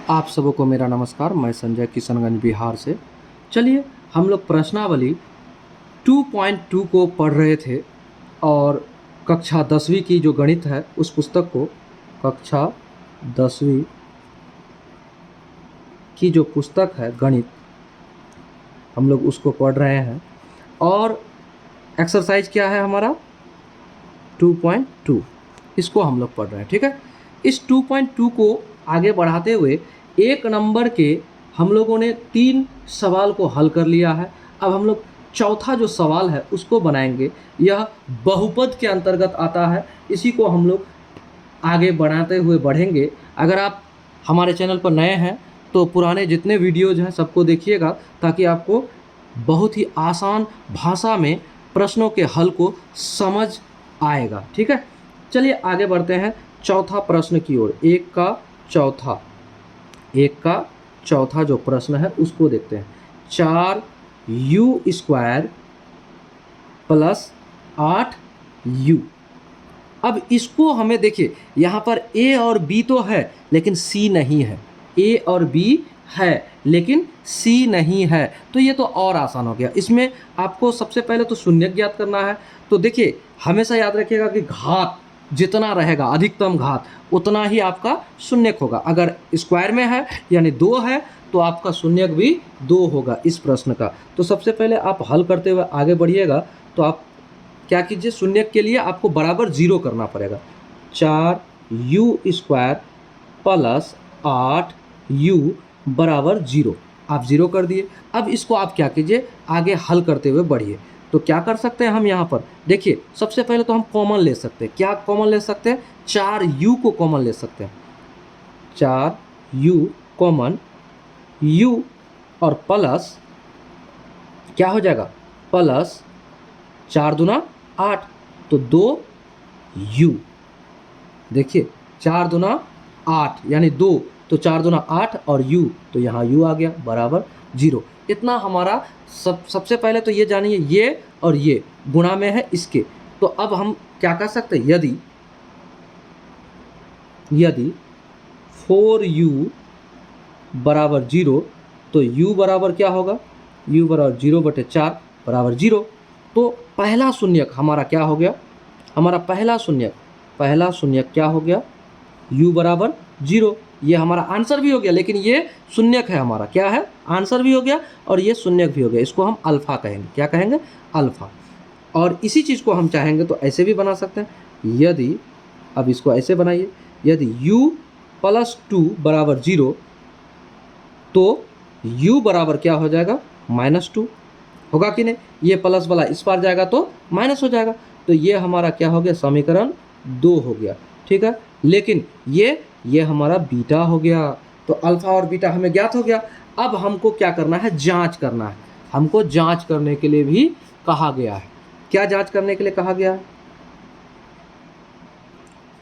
आप सबको मेरा नमस्कार। मैं संजय किशनगंज बिहार से। चलिए हम लोग प्रश्नावली 2.2 को पढ़ रहे थे और कक्षा 10वीं की जो गणित है उस पुस्तक को, कक्षा 10वीं की जो पुस्तक है गणित, हम लोग उसको पढ़ रहे हैं। और एक्सरसाइज क्या है हमारा 2.2, इसको हम लोग पढ़ रहे हैं। ठीक है, इस 2.2 को आगे बढ़ाते हुए एक नंबर के हम लोगों ने 3 सवाल को हल कर लिया है। अब हम लोग चौथा जो सवाल है उसको बनाएंगे। यह बहुपद के अंतर्गत आता है, इसी को हम लोग आगे बढ़ाते हुए बढ़ेंगे। अगर आप हमारे चैनल पर नए हैं तो पुराने जितने वीडियोज हैं सबको देखिएगा, ताकि आपको बहुत ही आसान भाषा में प्रश्नों के हल को समझ आएगा। ठीक है, चलिए आगे बढ़ते हैं चौथा प्रश्न की ओर। एक का चौथा जो प्रश्न है उसको देखते हैं। 4u² plus 8u। अब इसको हमें देखिए, यहाँ पर a और b तो है लेकिन c नहीं है। a और b है लेकिन c नहीं है, तो ये तो और आसान हो गया। इसमें आपको सबसे पहले तो शून्यक ज्ञात करना है। तो देखिए हमेशा याद रखिएगा कि घात जितना रहेगा, अधिकतम घात, उतना ही आपका शून्यक होगा। अगर स्क्वायर में है यानी 2 है तो आपका शून्यक भी 2 होगा इस प्रश्न का। तो सबसे पहले आप हल करते हुए आगे बढ़िएगा। तो आप क्या कीजिए, शून्यक के लिए आपको बराबर 0 करना पड़ेगा। 4u² प्लस 8u बराबर 0, आप 0 कर दिए। अब इसको आप क्या कीजिए, आगे हल करते हुए बढ़िए। तो क्या कर सकते हैं हम यहाँ पर, देखिए सबसे पहले तो हम कॉमन ले सकते हैं। क्या कॉमन ले सकते हैं, 4u को कॉमन ले सकते हैं। 4u कॉमन, u और प्लस क्या हो जाएगा, प्लस 4 दूना 8, तो 2u। देखिए 4 दूना 8 यानी 2, तो 4 दूना 8 और u, तो यहाँ u आ गया बराबर 0। इतना हमारा सबसे पहले तो ये जानिए, ये और ये गुणा में है इसके। तो अब हम क्या कर सकते हैं, यदि 4u बराबर 0, तो u बराबर क्या होगा, u बराबर 0/4 बराबर 0। तो पहला शून्यक हमारा क्या हो गया, हमारा पहला शून्यक क्या हो गया, u बराबर 0। ये हमारा आंसर भी हो गया, लेकिन ये शून्यक है हमारा, क्या है, आंसर भी हो गया और ये शून्यक भी हो गया। इसको हम अल्फा कहेंगे। क्या कहेंगे, अल्फा। और इसी चीज़ को हम चाहेंगे तो ऐसे भी बना सकते हैं। यदि, अब इसको ऐसे बनाइए, यदि u + 2 बराबर 0, तो u बराबर क्या हो जाएगा, -2 होगा कि नहीं। ये प्लस वाला इस पार जाएगा तो माइनस हो जाएगा। तो ये हमारा क्या हो गया, समीकरण 2 हो गया। ठीक है, लेकिन ये हमारा बीटा हो गया। तो अल्फा और बीटा हमें ज्ञात हो गया। अब हमको क्या करना है, जांच करना है। हमको जांच करने के लिए भी कहा गया है। क्या जांच करने के लिए कहा गया है,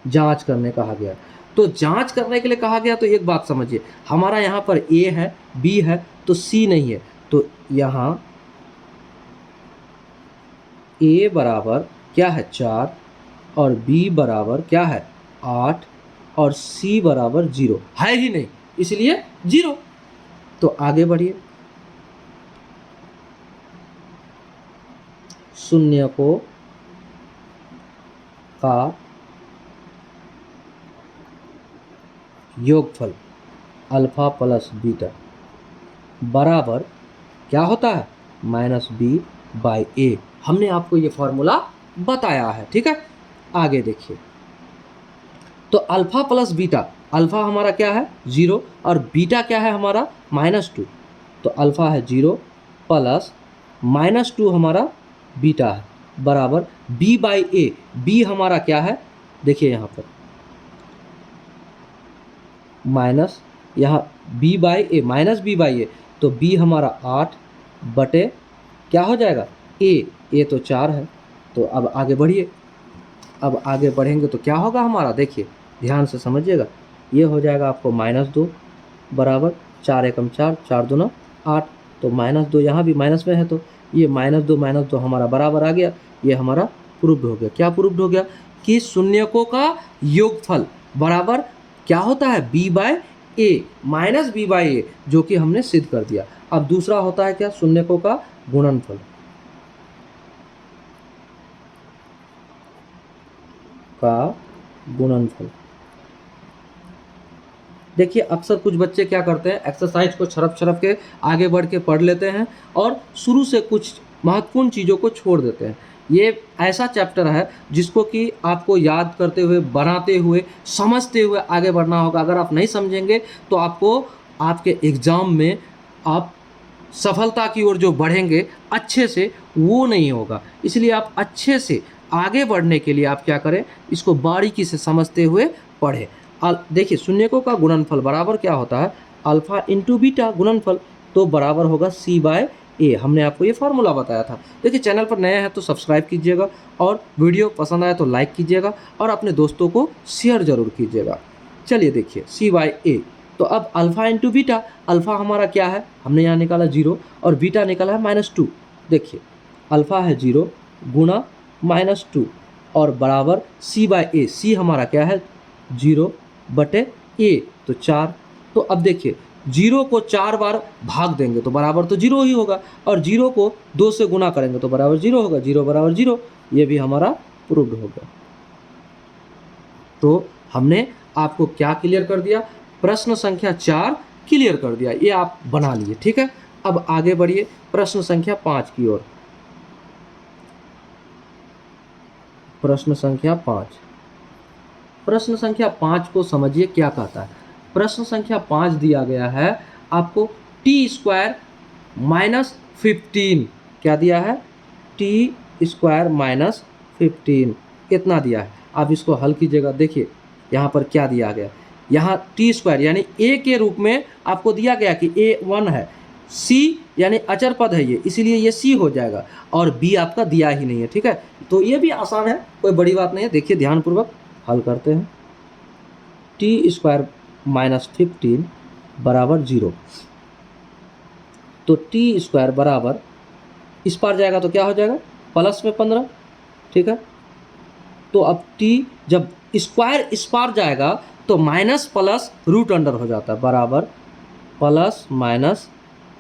जांच करने कहा गया। तो जांच करने के लिए कहा गया, तो एक बात समझिए, हमारा यहाँ पर a है, b है, तो c नहीं है। तो यहाँ a बराबर क्या है, 4, और b बराबर क्या है, 8, और c बराबर 0 है ही नहीं, इसलिए 0। तो आगे बढ़िए, शून्यकों का योगफल अल्फा प्लस बीटा बराबर क्या होता है, -b/a। हमने आपको ये फॉर्मूला बताया है। ठीक है, आगे देखिए। तो अल्फा प्लस बीटा, अल्फा हमारा क्या है 0 और बीटा क्या है हमारा -2। तो अल्फा है 0 प्लस -2 हमारा बीटा है, बराबर b/a। b हमारा क्या है, देखिए यहाँ पर माइनस, यहाँ b/a, -b/a, तो b हमारा 8 बटे क्या हो जाएगा, a तो 4 है। तो अब आगे बढ़िए, अब आगे बढ़ेंगे तो क्या होगा हमारा, देखिए ध्यान से समझिएगा। ये हो जाएगा आपको -2 बराबर 4 एकम 4, 4 दूना 8, तो -2 यहाँ भी माइनस में है, तो ये -2 हमारा बराबर आ गया। ये हमारा प्रूव्ड हो गया। क्या प्रूव्ड हो गया, कि शून्यकों का योगफल बराबर क्या होता है, b/a A minus B by A, जो कि हमने सिद्ध कर दिया। अब दूसरा होता है क्या, शून्यकों का गुणनफल का गुणनफल। देखिए अक्सर कुछ बच्चे क्या करते हैं, एक्सरसाइज को छरप छरप के आगे बढ़ के पढ़ लेते हैं और शुरू से कुछ महत्वपूर्ण चीज़ों को छोड़ देते हैं। ये ऐसा चैप्टर है जिसको कि आपको याद करते हुए, बनाते हुए, समझते हुए आगे बढ़ना होगा। अगर आप नहीं समझेंगे तो आपको आपके एग्ज़ाम में आप सफलता की ओर जो बढ़ेंगे अच्छे से, वो नहीं होगा। इसलिए आप अच्छे से आगे बढ़ने के लिए आप क्या करें, इसको बारीकी से समझते हुए पढ़ें। देखिए शून्यकों का गुणनफल बराबर क्या होता है, अल्फा इंटू बीटा गुणनफल, तो बराबर होगा सी बाय ए। हमने आपको ये फार्मूला बताया था। देखिए चैनल पर नए हैं तो सब्सक्राइब कीजिएगा और वीडियो पसंद आए तो लाइक कीजिएगा और अपने दोस्तों को शेयर जरूर कीजिएगा। चलिए देखिए सी बाय ए, तो अब अल्फा इंटू बीटा, अल्फा हमारा क्या है, हमने यहाँ निकाला 0 और बीटा निकाला है -2। देखिए अल्फा है 0 गुणा -2 और बराबर सी बाय ए। सी हमारा क्या है 0 बटे ए, तो 4। तो अब देखिए 0 को 4 बार भाग देंगे तो बराबर तो 0 ही होगा, और 0 को 2 से गुना करेंगे तो बराबर 0 होगा। 0 बराबर 0, ये भी हमारा प्रूव्ड हो गया। तो हमने आपको क्या क्लियर कर दिया, प्रश्न संख्या 4 क्लियर कर दिया, ये आप बना लिए। ठीक है, अब आगे बढ़िए प्रश्न संख्या 5 की ओर। प्रश्न संख्या 5, प्रश्न संख्या 5 को समझिए क्या कहता है। प्रश्न संख्या 5 दिया गया है आपको टी स्क्वायर -15, क्या दिया है, टी स्क्वायर -15 इतना दिया है। आप इसको हल कीजिएगा। देखिए यहाँ पर क्या दिया गया, यहाँ टी स्क्वायर यानी ए के रूप में आपको दिया गया कि ए 1 है, सी यानी अचर पद है ये, इसीलिए ये सी हो जाएगा, और बी आपका दिया ही नहीं है। ठीक है, तो ये भी आसान है, कोई बड़ी बात नहीं है। देखिए ध्यानपूर्वक हल करते हैं। टी स्क्वायर -15 बराबर 0, तो टी स्क्वायर बराबर इस पार जाएगा तो क्या हो जाएगा, प्लस में 15। ठीक है, तो अब टी जब स्क्वायर इस पार जाएगा तो माइनस प्लस रूट अंडर हो जाता है, बराबर प्लस माइनस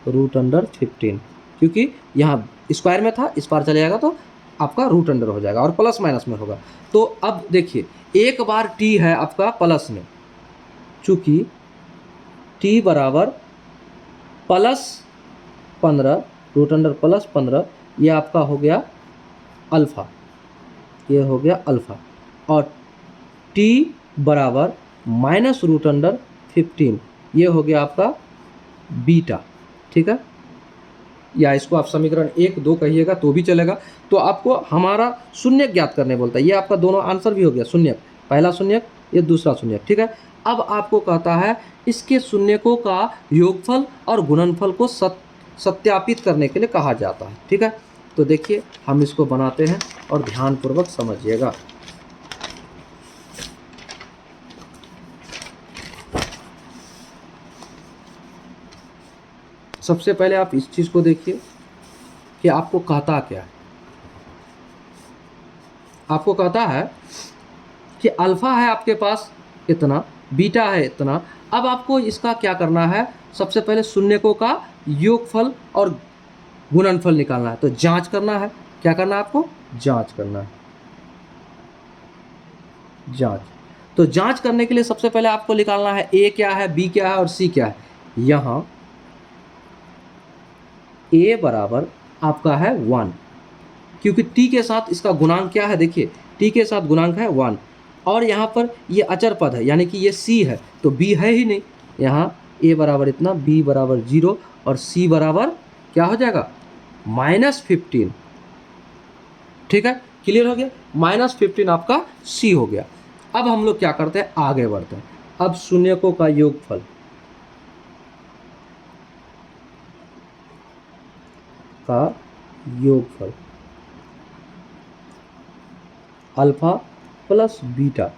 रूट अंडर 15, क्योंकि यहाँ स्क्वायर में था, इस पार चले जाएगा तो आपका रूट अंडर हो जाएगा और प्लस माइनस में होगा। तो अब देखिए एक बार टी है आपका प्लस में, चूँकि टी बराबर +15 रूट अंडर +15, ये आपका हो गया अल्फ़ा, ये हो गया अल्फ़ा, और टी बराबर माइनस रूट अंडर 15, ये हो गया आपका बीटा। ठीक है, या इसको आप समीकरण 1, 2 कहिएगा तो भी चलेगा। तो आपको हमारा शून्यक ज्ञात करने बोलता है, ये आपका दोनों आंसर भी हो गया, शून्यक, पहला शून्यक, ये दूसरा शून्यक। ठीक है, अब आपको कहता है इसके शून्यकों का योगफल और गुणनफल को सत्यापित करने के लिए कहा जाता है। ठीक है, तो देखिए हम इसको बनाते हैं और ध्यानपूर्वक समझिएगा। सबसे पहले आप इस चीज़ को देखिए कि आपको कहता क्या है। आपको कहता है कि अल्फ़ा है आपके पास इतना, बीटा है इतना। अब आपको इसका क्या करना है, सबसे पहले शून्यकों का योगफल और गुणनफल निकालना है, तो जांच करना है। क्या करना है आपको, जांच करना है, जांच। तो जांच करने के लिए सबसे पहले आपको निकालना है ए क्या है, बी क्या है और सी क्या है। यहाँ ए बराबर आपका है 1, क्योंकि टी के साथ इसका गुणांक क्या है, देखिए टी के साथ गुणांक है 1, और यहाँ पर ये अचर पद है यानी कि ये सी है, तो बी है ही नहीं। यहाँ ए बराबर इतना, बी बराबर 0 और सी बराबर क्या हो जाएगा, -15। ठीक है, क्लियर हो गया, -15 आपका सी हो गया। अब हम लोग क्या करते हैं, आगे बढ़ते हैं। अब शून्यकों का योगफल का योगफल अल्फा प्लस बीटा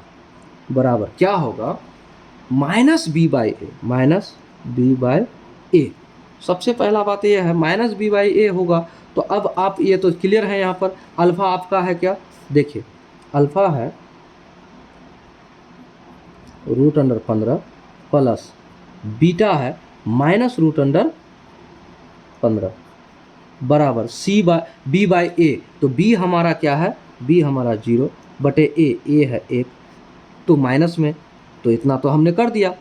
बराबर क्या होगा, -b/a। सबसे पहला बात यह है -b/a होगा। तो अब आप ये तो क्लियर है, यहाँ पर अल्फ़ा आपका है क्या, देखिए अल्फ़ा है √15 प्लस बीटा है -√15 बराबर बी बाई ए। तो बी हमारा क्या है, बी हमारा 0 बटे ए है 1, तो माइनस में, तो इतना तो हमने कर दिया।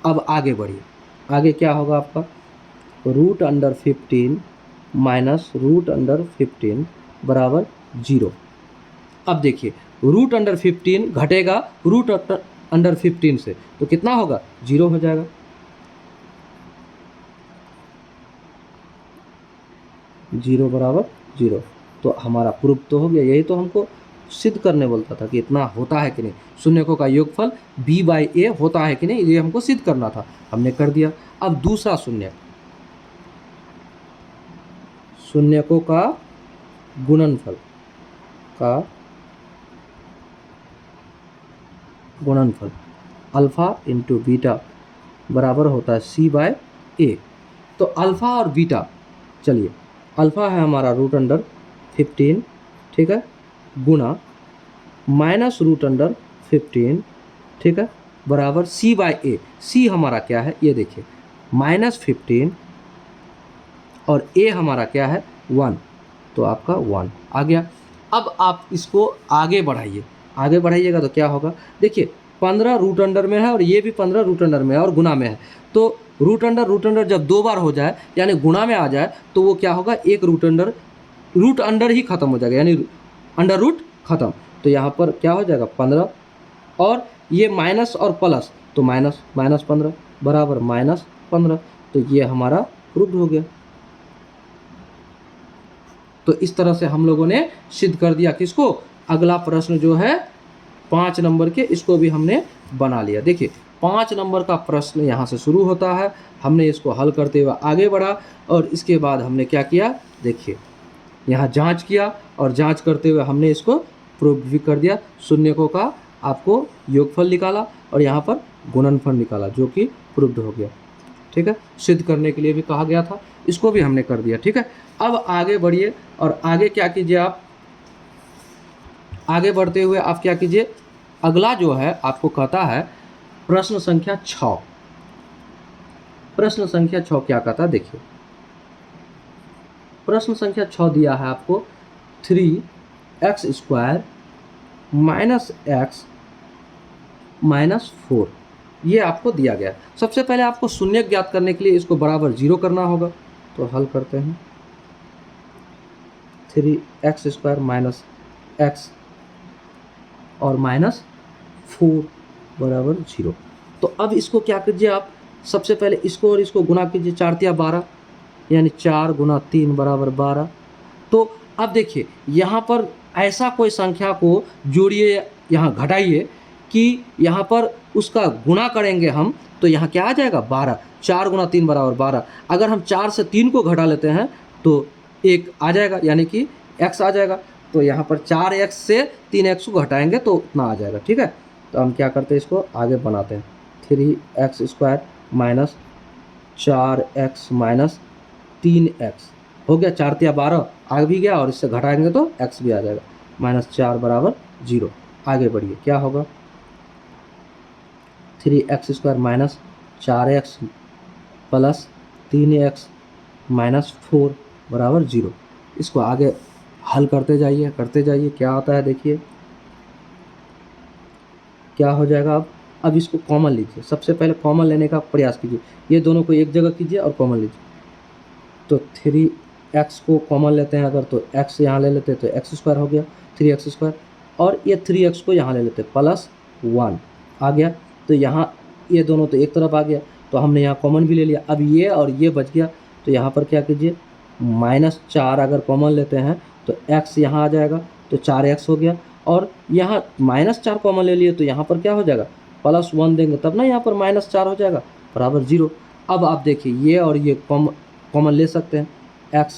अब आगे बढ़िए, आगे क्या होगा आपका, √15 माइनस √15 बराबर 0। अब देखिए √15 घटेगा √15 से, तो कितना होगा, 0 हो जाएगा। जीरो बराबर 0, तो हमारा प्रूफ तो हो गया। यही तो हमको सिद्ध करने बोलता था कि इतना होता है कि नहीं, शून्यकों का योगफल b बाई ए होता है कि नहीं, ये हमको सिद्ध करना था, हमने कर दिया। अब दूसरा शून्यक, शून्यकों का गुणनफल अल्फा इंटू बीटा बराबर होता है c बाय ए। तो अल्फा और बीटा, चलिए अल्फा है हमारा √15, ठीक है, गुणा माइनस √15, ठीक है, बराबर c बाई ए। c हमारा क्या है, ये देखिए -15 और a हमारा क्या है 1, तो आपका 1 आ गया। अब आप इसको आगे बढ़ाइए, आगे बढ़ाइएगा तो क्या होगा, देखिए 15 रूट अंडर में है और ये भी 15 रूट अंडर में है और गुना में है, तो रूट अंडर जब 2 बार हो जाए यानी गुणा में आ जाए तो वो क्या होगा, एक रूट अंडर ही खत्म हो जाएगा, यानी अंडर रूट खत्म। तो यहाँ पर क्या हो जाएगा 15 और ये माइनस और प्लस, तो -15 बराबर -15, तो ये हमारा प्रूव्ड हो गया। तो इस तरह से हम लोगों ने सिद्ध कर दिया किसको, अगला प्रश्न जो है 5 नंबर के, इसको भी हमने बना लिया। देखिए 5 नंबर का प्रश्न यहाँ से शुरू होता है, हमने इसको हल करते हुए आगे बढ़ा और इसके बाद हमने क्या किया, देखिए यहाँ जांच किया और जांच करते हुए हमने इसको प्रूव भी कर दिया। शून्यकों का आपको योगफल निकाला और यहाँ पर गुणनफल निकाला, जो कि प्रूव्ड हो गया, ठीक है। सिद्ध करने के लिए भी कहा गया था, इसको भी हमने कर दिया, ठीक है। अब आगे बढ़िए और आगे क्या कीजिए, आप आगे बढ़ते हुए आप क्या कीजिए, अगला जो है आपको कहता है प्रश्न संख्या 6। प्रश्न संख्या 6 क्या कहता है, देखिए प्रश्न संख्या 6 दिया है आपको 3x² -x -4, ये आपको दिया गया। सबसे पहले आपको शून्यक ज्ञात करने के लिए इसको बराबर 0 करना होगा, तो हल करते हैं। 3x² -x और -4 बराबर 0। तो अब इसको क्या कीजिए, आप सबसे पहले इसको और इसको गुना कीजिए, 4 तिया 12, यानी 4 गुना 3 बराबर 12। तो अब देखिए यहाँ पर ऐसा कोई संख्या को जोड़िए, यहाँ घटाइए कि यहाँ पर उसका गुणा करेंगे हम, तो यहाँ क्या आ जाएगा 12, 4 गुना 3 बराबर 12। अगर हम 4 से 3 को घटा लेते हैं तो 1 आ जाएगा, यानी कि x आ जाएगा। तो यहाँ पर 4x से 3x को घटाएंगे तो उतना आ जाएगा, ठीक है। तो हम क्या करते हैं, इसको आगे बनाते हैं, 3x² -4x -3x हो गया, 4 तिया 12 आ भी गया और इससे घटाएंगे तो x भी आ जाएगा, -4 बराबर 0। आगे बढ़िए, क्या होगा, 3x² -4x +3x -4 बराबर 0। इसको आगे हल करते जाइए क्या आता है, देखिए क्या हो जाएगा। अब इसको कॉमन लीजिए, सबसे पहले कॉमन लेने का प्रयास कीजिए, ये दोनों को एक जगह कीजिए और कॉमन लीजिए। तो 3x को कॉमन लेते हैं अगर, तो x यहाँ ले लेते हैं तो x² हो गया 3x², और ये 3x को यहाँ ले लेते हैं +1 आ गया। तो यहाँ ये दोनों तो एक तरफ आ गया, तो हमने यहाँ कॉमन भी ले लिया। अब ये और ये बच गया, तो यहाँ पर क्या कीजिए, -4 अगर कॉमन लेते हैं तो x यहाँ आ जाएगा, तो 4x हो गया। और यहाँ -4 कॉमन ले लिए तो यहाँ पर क्या हो जाएगा, +1 देंगे तब ना यहाँ पर -4 हो जाएगा बराबर 0। अब आप देखिए ये और ये कॉमन ले सकते हैं, x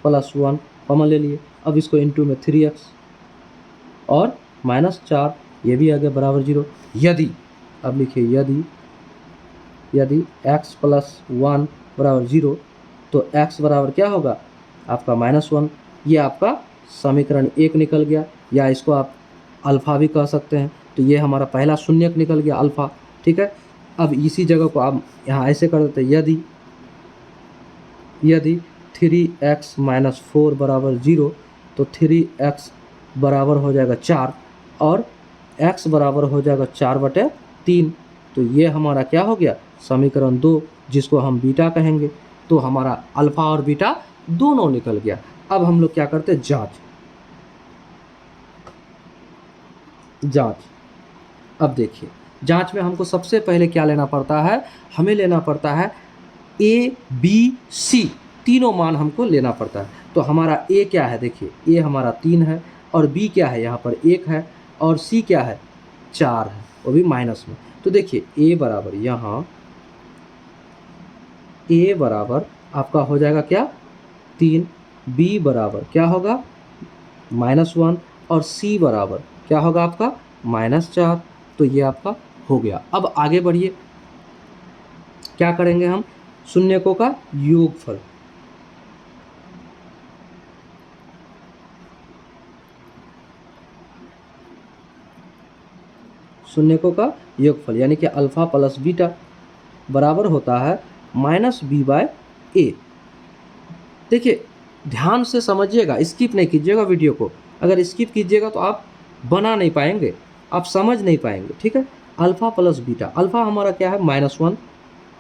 +1 कॉमन ले लिए। अब इसको इंटू में 3x और -4 ये भी आ गया बराबर 0। यदि, अब लिखिए यदि x +1 बराबर 0, तो x बराबर क्या होगा आपका -1। ये आपका समीकरण 1 निकल गया, या इसको आप अल्फ़ा भी कह सकते हैं। तो ये हमारा पहला शून्यक निकल गया अल्फ़ा, ठीक है। अब इसी जगह को आप यहाँ ऐसे कर देते, यदि 3x माइनस 4 बराबर 0 तो 3x बराबर हो जाएगा 4 और x बराबर हो जाएगा 4/3। तो ये हमारा क्या हो गया, समीकरण 2, जिसको हम बीटा कहेंगे। तो हमारा अल्फा और बीटा दोनों निकल गया। अब हम लोग क्या करते हैं, जांच। अब देखिए, जांच में हमको सबसे पहले क्या लेना पड़ता है, हमें लेना पड़ता है A B C, तीनों मान हमको लेना पड़ता है। तो हमारा A क्या है, देखिए A हमारा 3 है और B क्या है, यहाँ पर 1 है और C क्या है, 4 है, वो भी माइनस में। तो देखिए A बराबर, यहाँ A बराबर आपका हो जाएगा क्या, 3, B बराबर क्या होगा, -1 और C बराबर क्या होगा आपका, -4। तो ये आपका हो गया। अब आगे बढ़िए, क्या करेंगे हम, शून्यकों का योगफल। शून्यकों का योगफल यानी कि अल्फा प्लस बीटा बराबर होता है -b/a। देखिए ध्यान से समझिएगा, स्किप नहीं कीजिएगा वीडियो को। अगर स्किप कीजिएगा तो आप बना नहीं पाएंगे, आप समझ नहीं पाएंगे, ठीक है। अल्फा प्लस बीटा, अल्फा हमारा क्या है, -1,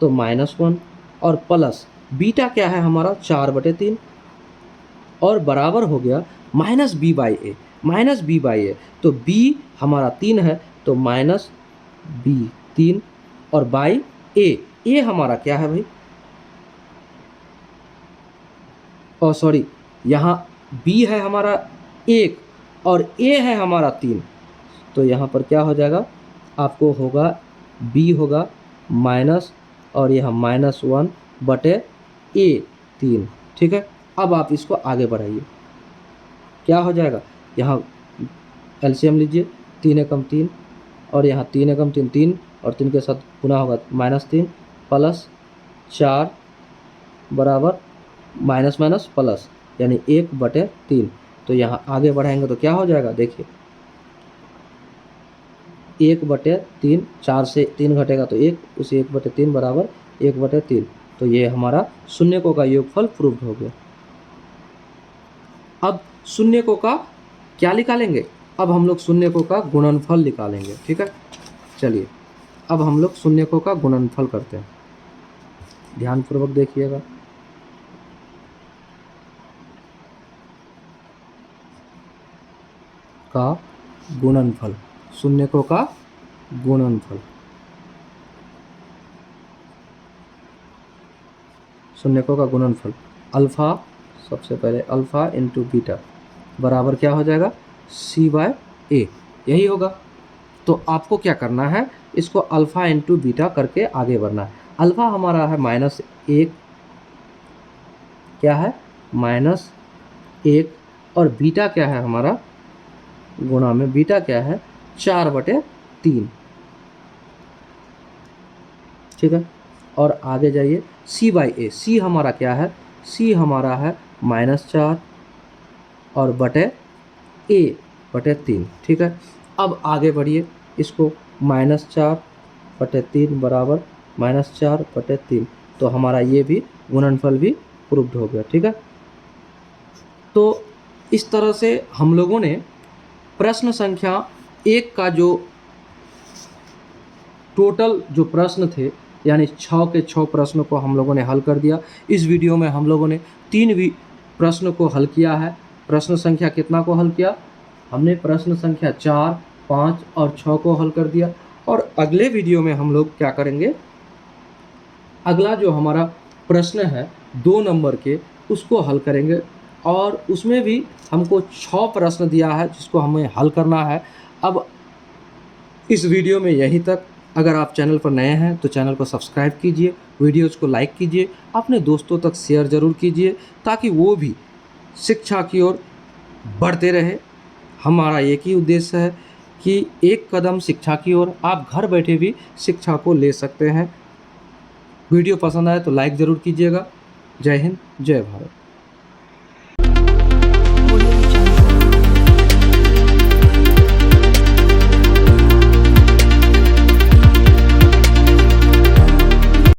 तो -1 और प्लस बीटा क्या है हमारा, 4/3 और बराबर हो गया -b/a। तो b हमारा 3 है तो -b 3 और बाई a हमारा क्या है भाई, और सॉरी यहाँ b है हमारा 1 और a है हमारा 3। तो यहाँ पर क्या हो जाएगा, आपको होगा b होगा माइनस और यह -1/a3, ठीक है। अब आप इसको आगे बढ़ाइए, क्या हो जाएगा, यहाँ एलसीएम लीजिए, 3 एकम 3 और यहाँ 3 एकम 3 3 और 3 के साथ गुना होगा -3 प्लस 4 बराबर माइनस माइनस प्लस यानी 1/3। तो यहाँ आगे बढ़ाएंगे तो क्या हो जाएगा, देखिए 1/3, 4 से 3 घटेगा तो 1, उसी 1/3 बराबर 1/3। तो ये हमारा शून्यकों का योगफल प्रूव्ड हो गया। अब शून्यकों का क्या निकालेंगे, अब हम लोग शून्यकों का गुणनफल निकालेंगे, ठीक है। चलिए अब हम लोग शून्यकों का गुणनफल करते हैं, ध्यानपूर्वक देखिएगा। का गुणनफल, शून्यकों का गुणनफल, शून्यकों का गुणनफल अल्फा, सबसे पहले अल्फा इंटू बीटा बराबर क्या हो जाएगा, c/a, यही होगा। तो आपको क्या करना है, इसको अल्फा इंटू बीटा करके आगे बढ़ना है। अल्फा हमारा है -1, क्या है -1 और बीटा क्या है हमारा, गुणा में बीटा क्या है 4/3, ठीक है। और आगे जाइए c/a, c हमारा क्या है, c हमारा है -4 और बटे a/3, ठीक है। अब आगे बढ़िए, इसको -4/3 बराबर -4/3, तो हमारा ये भी गुणनफल भी प्रूव्ड हो गया, ठीक है। तो इस तरह से हम लोगों ने प्रश्न संख्या 1 का जो टोटल जो प्रश्न थे यानी 6 के 6 प्रश्नों को हम लोगों ने हल कर दिया। इस वीडियो में हम लोगों ने 3 भी प्रश्न को हल किया है। प्रश्न संख्या कितना को हल किया, हमने प्रश्न संख्या 4, 5 और 6 को हल कर दिया। और अगले वीडियो में हम लोग क्या करेंगे, अगला जो हमारा प्रश्न है 2 नंबर के, उसको हल करेंगे। और उसमें भी हमको 6 प्रश्न दिया है जिसको हमें हल करना है। अब इस वीडियो में यहीं तक। अगर आप चैनल पर नए हैं तो चैनल को सब्सक्राइब कीजिए, वीडियोज़ को लाइक कीजिए, अपने दोस्तों तक शेयर ज़रूर कीजिए ताकि वो भी शिक्षा की ओर बढ़ते रहे। हमारा एक ही उद्देश्य है कि एक कदम शिक्षा की ओर, आप घर बैठे भी शिक्षा को ले सकते हैं। वीडियो पसंद आए तो लाइक ज़रूर कीजिएगा। जय हिंद, जय भारत।